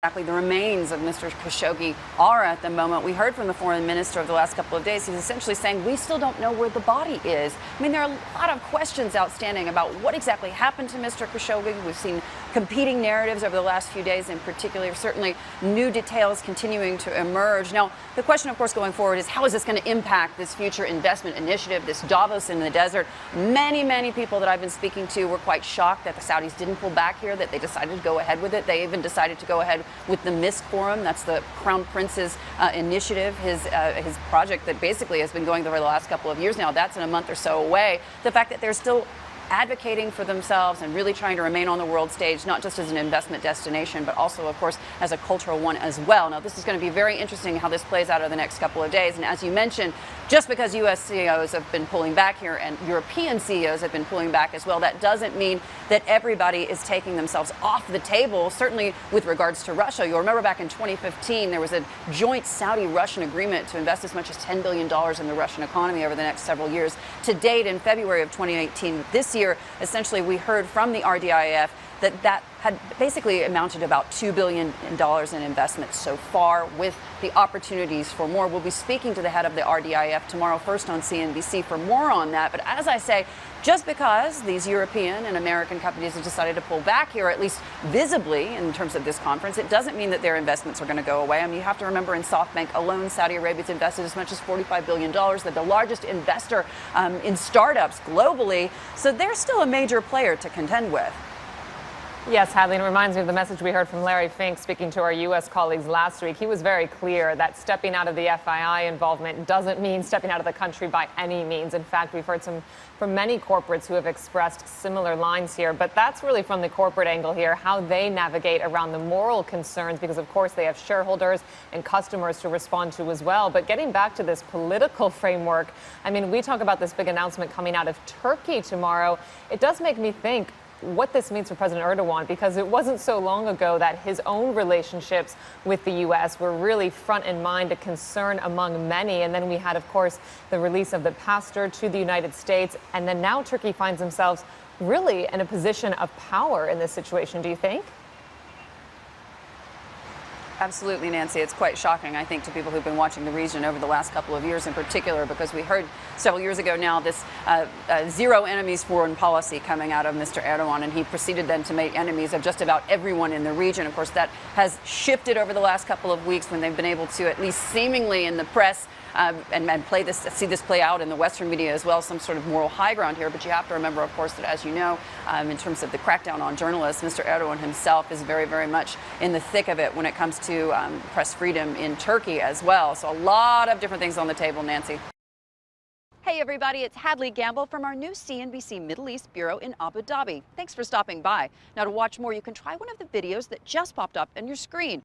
Exactly the remains of Mr. Khashoggi are at the moment. We heard from the foreign minister over the last couple of days. He's essentially saying we still don't know where the body is. I mean, there are a lot of questions outstanding about what exactly happened to Mr. Khashoggi. We've seen competing narratives over the last few days, in particular, certainly new details continuing to emerge. Now, the question, of course, going forward is how is this going to impact this future investment initiative, this Davos in the desert? Many people that I've been speaking to were quite shocked that the Saudis didn't pull back here, that they decided to go ahead with it. They even decided to go ahead with the Misk Forum. That's the Crown Prince's initiative, his project that basically has been going over the last couple of years now. That's in a month or so away. The fact that they're still advocating for themselves and really trying to remain on the world stage, not just as an investment destination, but also, of course, as a cultural one as well. Now, this is going to be very interesting how this plays out over the next couple of days. And as you mentioned, just because U.S. CEOs have been pulling back here and European CEOs have been pulling back as well, that doesn't mean that everybody is taking themselves off the table, certainly with regards to Russia. You'll remember back in 2015, there was a joint Saudi-Russian agreement to invest as much as $10 billion in the Russian economy over the next several years. To date, in February of 2018, this year, essentially, we heard from the RDIF that had basically amounted to about $2 billion in investment so far, with the opportunities for more. We'll be speaking to the head of the RDIF tomorrow, first on CNBC, for more on that. But as I say, just because these European and American companies have decided to pull back here, at least visibly in terms of this conference, it doesn't mean that their investments are going to go away. I mean, you have to remember in SoftBank alone, Saudi Arabia's invested as much as $45 billion. They're the largest investor in startups globally. So they're still a major player to contend with. Yes, Hadley, and it reminds me of the message we heard from Larry Fink speaking to our U.S. colleagues last week. He was very clear that stepping out of the FII involvement doesn't mean stepping out of the country by any means. In fact, we've heard from many corporates who have expressed similar lines here. But that's really from the corporate angle here, how they navigate around the moral concerns, because, of course, they have shareholders and customers to respond to as well. But getting back to this political framework, I mean, we talk about this big announcement coming out of Turkey tomorrow. It does make me think what this means for President Erdogan, because it wasn't so long ago that his own relationships with the U.S. were really front in mind, a concern among many. And then we had, of course, the release of the pastor to the United States. And then now Turkey finds themselves really in a position of power in this situation, do you think? Absolutely, Nancy. It's quite shocking, I think, to people who've been watching the region over the last couple of years in particular, because we heard several years ago now this zero enemies foreign policy coming out of Mr. Erdogan, and he proceeded then to make enemies of just about everyone in the region. Of course, that has shifted over the last couple of weeks when they've been able to, at least seemingly in the press, and see this play out in the Western media as well, some sort of moral high ground here. But you have to remember, of course, that, as you know, in terms of the crackdown on journalists, Mr. Erdogan himself is very much in the thick of it when it comes to press freedom in Turkey as well. So a lot of different things on the table, Nancy. Hey everybody, it's Hadley Gamble from our new CNBC Middle East Bureau in Abu Dhabi. Thanks for stopping by. Now, to watch more, you can try one of the videos that just popped up on your screen.